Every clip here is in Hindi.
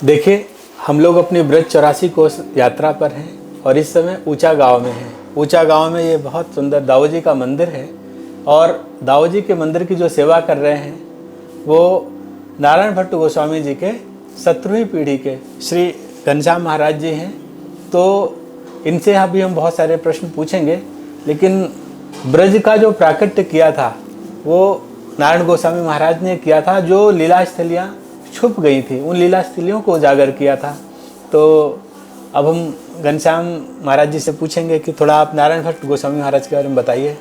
देखिए, हम लोग अपनी ब्रज 84 कोस यात्रा पर हैं और इस समय ऊंचा गांव में हैं। ऊंचा गांव में ये बहुत सुंदर दाऊ जी का मंदिर है और दाऊ जी के मंदिर की जो सेवा कर रहे हैं वो नारायण भट्ट गोस्वामी जी के 17वीं पीढ़ी के श्री घनश्याम महाराज जी हैं। तो इनसे अभी हम बहुत सारे प्रश्न पूछेंगे, लेकिन ब्रज का जो प्राकट्य किया था वो नारायण गोस्वामी महाराज ने किया था। जो लीला स्थलियाँ छुप गई थी उन लीला स्थलियों को उजागर किया था। तो अब हम घनश्याम महाराज जी से पूछेंगे कि थोड़ा आप नारायण भट्ट गोस्वामी महाराज के बारे में बताइए।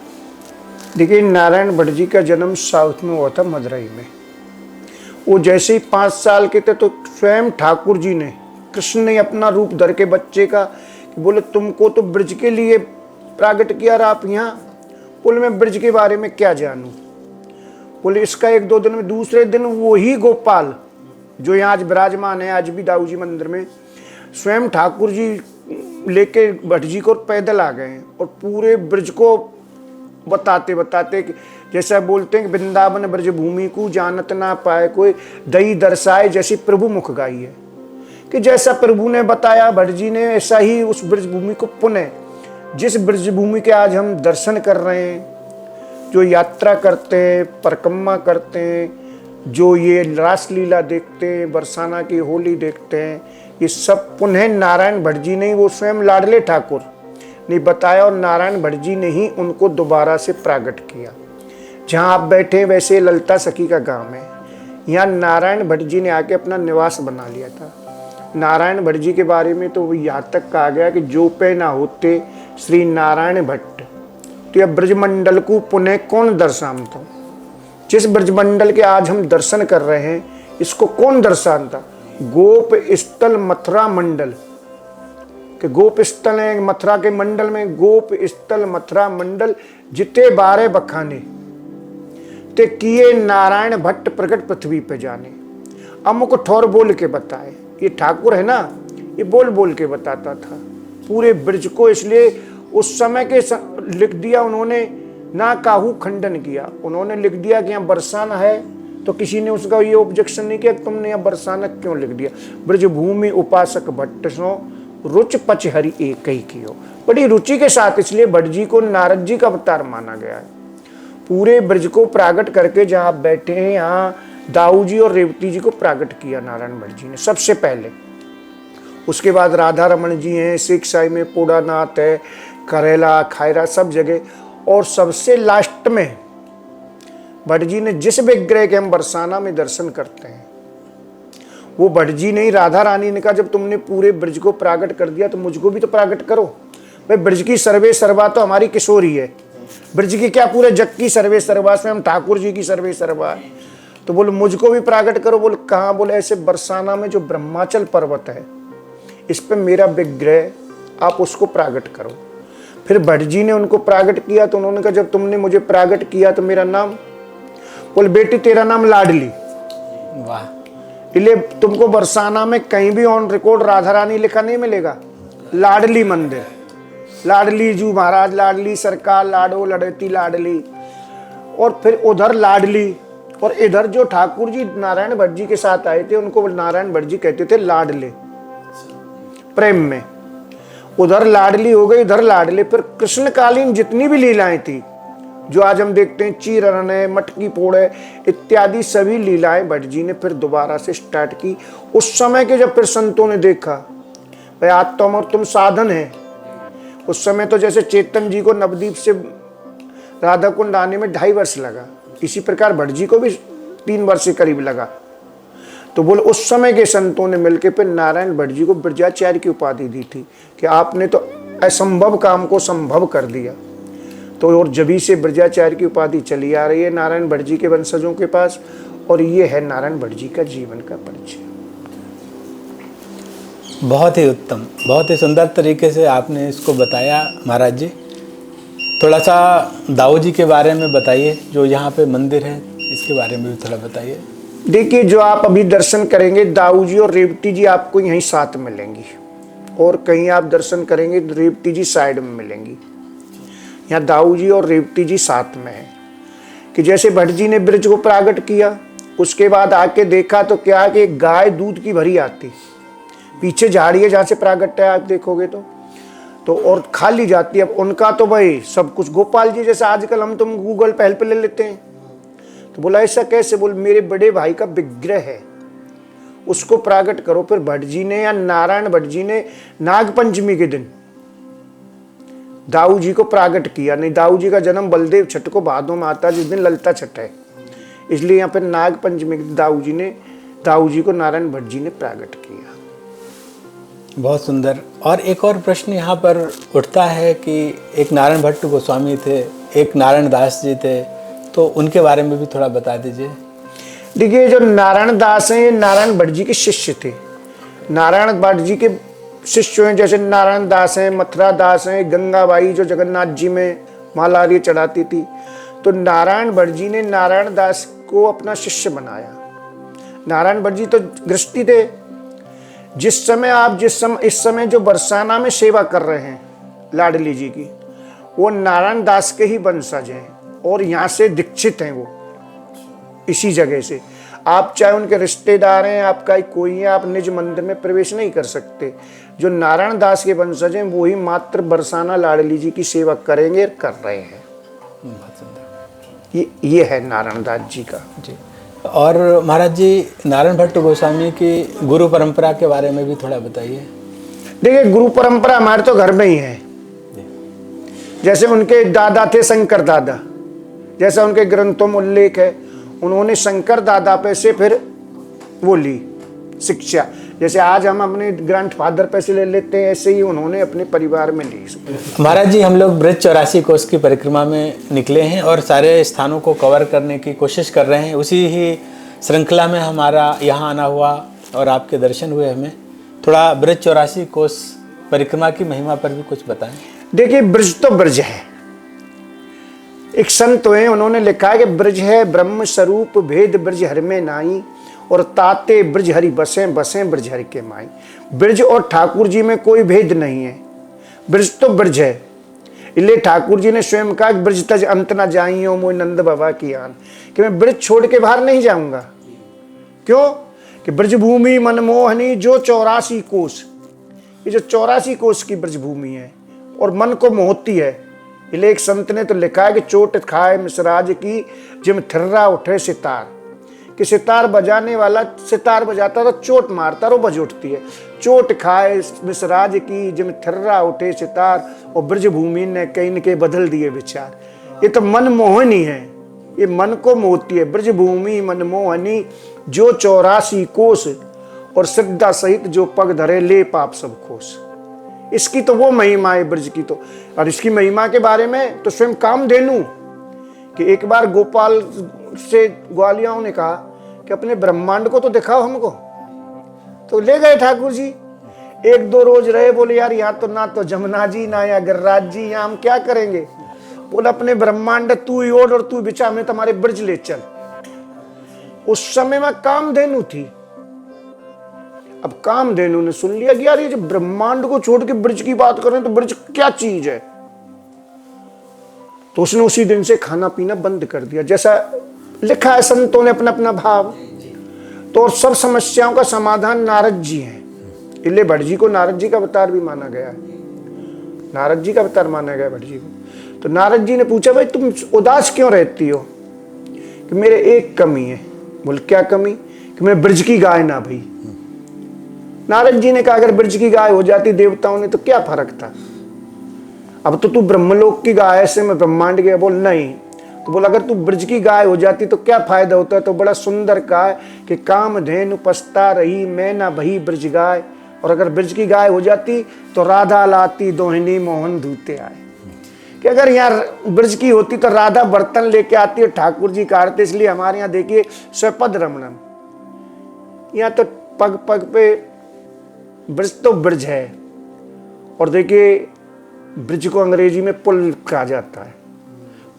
देखिए, नारायण भट्ट जी का जन्म साउथ में हुआ था, मदुरई में। वो जैसे ही 5 साल के थे तो स्वयं ठाकुर जी ने, कृष्ण ने अपना रूप धर के बच्चे का बोले तुमको तो ब्रज के लिए प्राकट किया, आप यहाँ बोले मैं ब्रज के बारे में क्या जानूं। बोले इसका 1-2 दिन में, दूसरे दिन वही गोपाल जो यहाँ आज विराजमान है, आज भी दाऊ जी मंदिर में, स्वयं ठाकुर जी लेके भट्ट जी को पैदल आ गए हैं और पूरे ब्रज को बताते बताते जैसा बोलते हैं कि वृंदावन ब्रज भूमि को जानत ना पाए कोई, दई दर्शाए जैसी प्रभु मुख गाई है। कि जैसा प्रभु ने बताया भट्ट जी ने, ऐसा ही उस ब्रज भूमि को पुनः, जिस ब्रज भूमि के आज हम दर्शन कर रहे हैं, जो यात्रा करते हैं, परिक्रमा करते हैं, जो ये रासलीला देखते हैं, बरसाना की होली देखते हैं, ये सब पुनः नारायण भट्ट जी ने ही, वो स्वयं लाडले ठाकुर ने बताया और नारायण भट्ट जी ने ही उनको दोबारा से प्राकट किया। जहाँ आप बैठे वैसे ललिता सखी का गांव है, यहाँ नारायण भट्ट जी ने आके अपना निवास बना लिया था। नारायण भट्ट जी के बारे में तो यहाँ तक कहा गया कि जो पे ना होते श्री नारायण भट्ट तो यह ब्रजमंडल को पुनः कौन दर्शाता। जिस ब्रजमंडल के आज हम दर्शन कर रहे हैं, इसको कौन दर्शाता? गोप स्थल मथुरा मंडल के गोप स्थल है, मथुरा के मंडल में गोप स्थल मथुरा मंडल, जिते 12 बखाने ते किए नारायण भट्ट प्रकट पृथ्वी पे जाने। अमुक ठौर बोल के बताए, ये ठाकुर है ना, ये बोल बोल के बताता था पूरे ब्रज को। इसलिए उस समय के लिख दिया उन्होंने, ना काहू खंडन किया। उन्होंने लिख दिया कि यहाँ बरसाना है, तो किसी ने उसका ये ऑब्जेक्शन नहीं किया तुमने यहाँ बरसाना क्यों लिख दिया। ब्रज भूमि उपासक भट्ट सो रुच पच हरि एक ही कियो। बड़ी रुचि के साथ इसलिए भट्ट जी को नारद जी का अवतार माना गया है। पूरे ब्रज को प्राकट करके जहाँ आप बैठे हैं, यहाँ दाऊ जी और रेवती जी को प्राकट किया नारायण भट्ट जी ने सबसे पहले। उसके बाद राधा रमन जी हैं, सिख साई में पोड़ानाथ है, करेला खायरा सब जगह, और सबसे लास्ट में भट्ट जी ने जिस विग्रह के हम बरसाना में दर्शन करते हैं, वो भट्ट जी ने ही, राधा रानी ने कहा जब तुमने पूरे ब्रज को प्राकट कर दिया तो मुझको भी तो प्राकट करो। भाई ब्रज की सर्वे सर्वा तो हमारी किशोरी है, ब्रज की क्या पूरे जग की सर्वे सर्वा, स्वयं ठाकुर जी की सर्वे सर्वा है, तो बोले मुझको भी प्राकट करो। बोले कहाँ? बोले ऐसे बरसाना में जो ब्रह्माचल पर्वत है, इस पे मेरा विग्रह, आप उसको प्राकट करो। फिर भट्ट जी ने उनको प्राकट किया तो उन्होंने कहा जब तुमने मुझे प्राकट किया तो मेरा नाम, बोले बेटी तेरा नाम लाडली। वाह। इसलिए तुमको बरसाना में कहीं भी ऑन रिकॉर्ड राधा रानी लिखा नहीं मिलेगा, लाडली मंदिर, लाडली जू महाराज, लाडली सरकार, लाडो लड़ती लाडली। और फिर उधर लाडली, और इधर जो ठाकुर जी नारायण भट्ट जी के साथ आए थे उनको नारायण भट्ट जी कहते थे लाडले, प्रेम में। उधर लाडली हो गई, इधर लाडले। फिर कृष्णकालीन जितनी भी लीलाएं थी जो आज हम देखते हैं, चीरन है, मटकी फोड़ है, इत्यादि सभी लीलाएं भट्ट जी ने फिर दोबारा से स्टार्ट की। उस समय के जब फिर संतों ने देखा भाई आज तो हम और तुम साधन है। उस समय तो जैसे चेतन जी को नवदीप से राधा कुंड आने में 2.5 वर्ष लगा, इसी प्रकार भट्ट जी को भी 3 वर्ष के करीब लगा। तो बोले उस समय के संतों ने मिलकर फिर नारायण भट्ट जी को ब्रजाचार्य की उपाधि दी थी कि आपने तो असंभव काम को संभव कर दिया। तो और जभी से ब्रजाचार्य की उपाधि चली आ रही है नारायण भट्ट जी के वंशजों के पास, और ये है नारायण भट्ट जी का जीवन का परिचय। बहुत ही उत्तम, बहुत ही सुंदर तरीके से आपने इसको बताया महाराज जी। थोड़ा सा दाऊ जी के बारे में बताइए, जो यहाँ पे मंदिर है इसके बारे में भी थोड़ा बताइए। देखिए, जो आप अभी दर्शन करेंगे, दाऊ जी और रेवती जी आपको यहीं साथ मिलेंगी, और कहीं आप दर्शन करेंगे रेवती जी साइड में मिलेंगी। यहाँ दाऊ जी और रेवती जी साथ में है। कि जैसे भट्ट जी ने ब्रज को प्राकट किया, उसके बाद आके देखा तो क्या कि एक गाय दूध की भरी आती, पीछे झाड़ी है जहाँ से प्रागट्य है, आप देखोगे तो और खाली जाती है। अब उनका तो भाई सब कुछ गोपाल जी जैसा आजकल हम तुम गूगल पहल पे ले लेते हैं। तो बोला ऐसा कैसे? बोल मेरे बड़े भाई का विग्रह है, उसको प्रागट करो। फिर भट्ट जी ने या नारायण भट्ट जी ने नागपंचमी के दिन दाऊ जी को प्रागट किया। नहीं, दाऊ जी का जन्म बलदेव छठ को भादों में आता है, जिस दिन ललिता छठ है, इसलिए यहाँ पे नागपंचमी के दिन दाऊ जी को नारायण भट्ट जी ने प्रागट किया। बहुत सुंदर। और एक और प्रश्न यहाँ पर उठता है कि एक नारायण भट्ट गोस्वामी थे, एक नारायण दास जी थे, तो उनके बारे में भी थोड़ा बता दीजिए। देखिए, जो नारायण दास हैं ये नारायण भट्ट जी के शिष्य थे। नारायण भट्ट जी के शिष्य हैं, जैसे नारायण दास हैं, मथुरा दास हैं, गंगाबाई जो जगन्नाथ जी में माला चढ़ाती थी। तो नारायण भट्ट जी ने नारायण दास को अपना शिष्य बनाया। नारायण भट्ट जी तो गृहस्थी थे। इस समय जो बरसाना में सेवा कर रहे हैं लाडली जी की, वो नारायण दास के ही वंशज हैं और यहाँ से दीक्षित हैं। वो इसी जगह से, आप चाहे उनके रिश्तेदार हैं, आपका कोई है, आप निज मंदिर में प्रवेश नहीं कर सकते। जो नारायण दास के वंशज हैं वो ही मात्र बरसाना लाडली जी की सेवा करेंगे, कर रहे हैं। ये है नारायण दास जी का। जी। और महाराज जी, नारायण भट्ट गोस्वामी की गुरु परंपरा के बारे में भी थोड़ा बताइए। देखिए, गुरु परंपरा हमारे तो घर में ही है। जैसे उनके दादा थे शंकर दादा, जैसा उनके ग्रंथों में उल्लेख है, उन्होंने शंकर दादा पे से फिर वो ली शिक्षा। जैसे आज हम अपने ग्रैंडफादर पे से ले लेते हैं, ऐसे ही उन्होंने अपने परिवार में ली। महाराज जी, हम लोग ब्रज 84 कोस की परिक्रमा में निकले हैं और सारे स्थानों को कवर करने की कोशिश कर रहे हैं। उसी ही श्रृंखला में हमारा यहाँ आना हुआ और आपके दर्शन हुए। हमें थोड़ा ब्रज 84 कोस परिक्रमा की महिमा पर भी कुछ बताएं। देखिए, ब्रज तो ब्रज है। एक संत है, उन्होंने लिखा है कि ब्रज है ब्रह्म स्वरूप, भेद ब्रज हर में नाई, और ताते ब्रज हरि बसे बसे ब्रज हरि के माई। ब्रज और ठाकुर जी में कोई भेद नहीं है, ब्रज तो ब्रज है। इसलिए ठाकुर जी ने स्वयं कहा कि ब्रज तज अंत न जाइयो मोय नंद बाबा की आन, कि मैं ब्रज छोड़ के बाहर नहीं जाऊंगा। क्यों? कि ब्रज भूमि मनमोहनी जो 84 कोस, ये जो 84 कोस की ब्रज भूमि है और मन को मोहती है। इसलिए एक संत ने तो लिखा है कि चोट खाए मिसराज की जिम थिर्रा उठे सितार, कि सितार बजाने वाला सितार बजाता तो चोट मारता और बज उठती है। चोट खाए मिसराज की जिम थिर्रा उठे सितार, और ब्रज भूमि ने कहीं न कहीं बदल दिए विचार। ये तो मनमोहनी है, ये मन को मोहती है। ब्रज भूमि मनमोहनी जो 84 कोस, और श्रद्धा सहित जो पग धरे ले पाप सब खोस। इसकी तो वो महिमा है ब्रज की तो। और इसकी महिमा के बारे में तो स्वयं कामधेनु, कि एक बार गोपाल से ग्वालियाओं ने कहा कि अपने ब्रह्मांड को तो दिखाओ हमको। तो ले गए ठाकुर जी, 1-2 रोज रहे। बोले यार, यहाँ तो ना तो जमुना जी ना या गिरिराज जी, यहाँ हम क्या करेंगे? बोला अपने ब्रह्मांड तू ही ओढ़ और तू बिछा, में तुम्हारे ब्रज ले चल। उस समय में कामधेनु थी। अब कामधेनु ने सुन लिया कि यार ये जो ब्रह्मांड को छोड़ के ब्रज की बात कर रहे हैं, तो ब्रज क्या चीज है? तो उसने उसी दिन से खाना पीना बंद कर दिया, जैसा लिखा है संतों ने अपना अपना भाव। तो सब समस्याओं का समाधान नारद जी हैं। इसलिए भट्ट जी को नारद जी का अवतार भी माना गया है। नारद जी का अवतार माना गया भट्ट जी को। तो नारद जी ने पूछा, भाई तुम उदास क्यों रहती हो? कि मेरे एक कमी है। बोल क्या कमी? कि मैं ब्रज की गाय ना भई। नारद जी ने कहा, अगर ब्रज की गाय हो जाती देवताओं ने तो क्या फर्क था? अब तो तू ब्रह्मलोक की गाय से मैं ब्रह्मांड गया। बोल नहीं। तो बोला अगर तू ब्रज की गाय हो जाती तो क्या फायदा होता? तो बड़ा सुंदर कहा कि कामधेनु पछता रही मैं ना भई ब्रज गाय, और अगर ब्रज की गाय हो जाती तो राधा लाती दोहिनी मोहन धूते आए। कि अगर यहाँ ब्रज की होती तो राधा बर्तन लेके आती और ठाकुर जी काटते। इसलिए हमारे यहाँ देखिए स्वपद रमणम, यहाँ तो पग पग पे ब्रज तो ब्रज है। और देखिए ब्रज को अंग्रेजी में पुल कहा जाता है।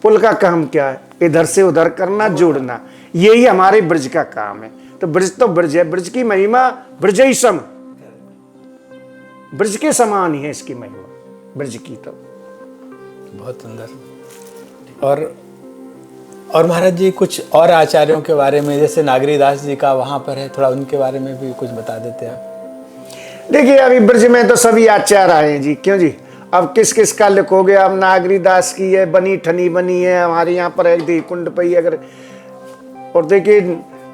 पुल का काम क्या है? इधर से उधर करना, जोड़ना। यही हमारे ब्रज का काम है। तो ब्रज तो ब्रज है, ब्रज की महिमा ब्रज ही सम, ब्रज के समान ही है इसकी महिमा ब्रज की। तो बहुत सुंदर। और और महाराज जी कुछ और आचार्यों के बारे में, जैसे नागरीदास जी का वहाँ पर है, थोड़ा उनके बारे में भी कुछ बता देते आप। देखिए अभी ब्रज में तो सभी आचार्य आए हैं जी, क्यों जी। अब किस किस का लिखोगे, अब नागरीदास की है, बनी ठनी बनी है हमारे यहाँ पर एक दी कुंड पई अगर, और देखिए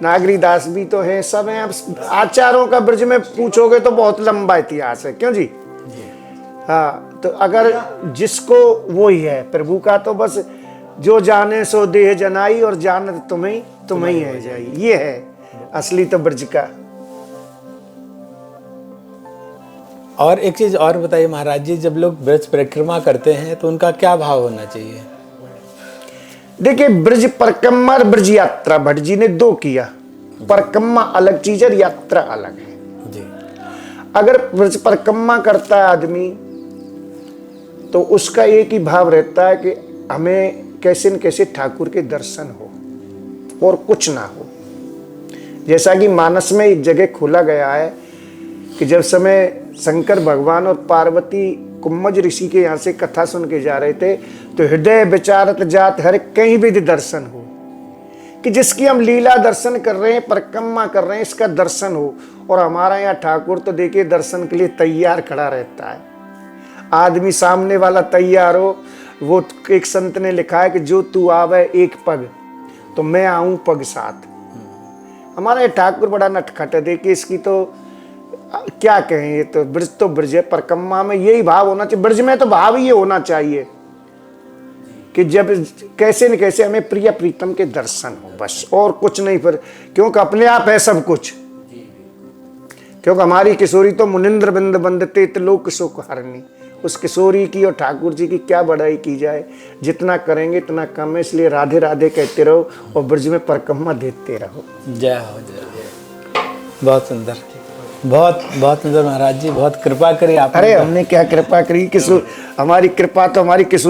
नागरीदास भी तो है, सब हैं। अब आचार्यों का ब्रज में पूछोगे तो बहुत लंबा इतिहास है, क्यों जी। हाँ, तो अगर जिसको वो ही है प्रभु का, तो बस जो जाने सो देह जनाई और जानत तुम्हें है जाई, ये है असली तो ब्रज का। और एक चीज और बताइए महाराज जी, जब लोग ब्रज परिक्रमा करते हैं तो उनका क्या भाव होना चाहिए। देखिए ब्रज परिक्रमा और ब्रज यात्रा भट्ट जी ने दो किया। परिक्रमा अलग चीज है, यात्रा अलग है जी। अगर ब्रज परिक्रमा करता है आदमी तो उसका एक ही भाव रहता है कि हमें कैसे न कैसे ठाकुर के दर्शन हो और कुछ ना हो। जैसा कि मानस में एक जगह खोला गया है कि जब समय शंकर भगवान और पार्वती कुम्मज ऋषि के यहाँ से कथा सुन के जा रहे थे, तो हृदय विचारत जात हर कहीं भी दर्शन हो, कि जिसकी हम लीला दर्शन कर रहे हैं, परिक्रमा कर रहे हैं, इसका दर्शन हो। और हमारा यहाँ ठाकुर तो देखिए दर्शन के लिए तैयार खड़ा रहता है। आदमी सामने वाला तैयार हो, वो एक संत ने लिखा है कि जो तू आवे एक पग तो मैं आऊं पग साथ। हमारा ये ठाकुर बड़ा नटखट है, देखिए इसकी तो क्या कहें, ये तो ब्रज है। परिक्रमा में यही भाव होना चाहिए, ब्रज में तो भाव ही ये होना चाहिए कि जब कैसे न कैसे हमें प्रिय प्रीतम के दर्शन हो, बस और कुछ नहीं। फिर क्योंकि अपने आप है सब कुछ, क्योंकि हमारी किशोरी तो मुनिंद्र बिंद बंदते लोक सुख हरनी। उस किशोरी की और ठाकुर जी की क्या बढ़ाई की जाए, जितना करेंगे इतना कम है। इसलिए राधे राधे कहते रहो और ब्रज में परिक्रमा देते रहो। जय हो, जय। बहुत सुंदर, बहुत बहुत सुंदर महाराज जी, बहुत कृपा करी आपने। अरे हमने क्या कृपा करी, किशोर हमारी कृपा तो हमारी किशोर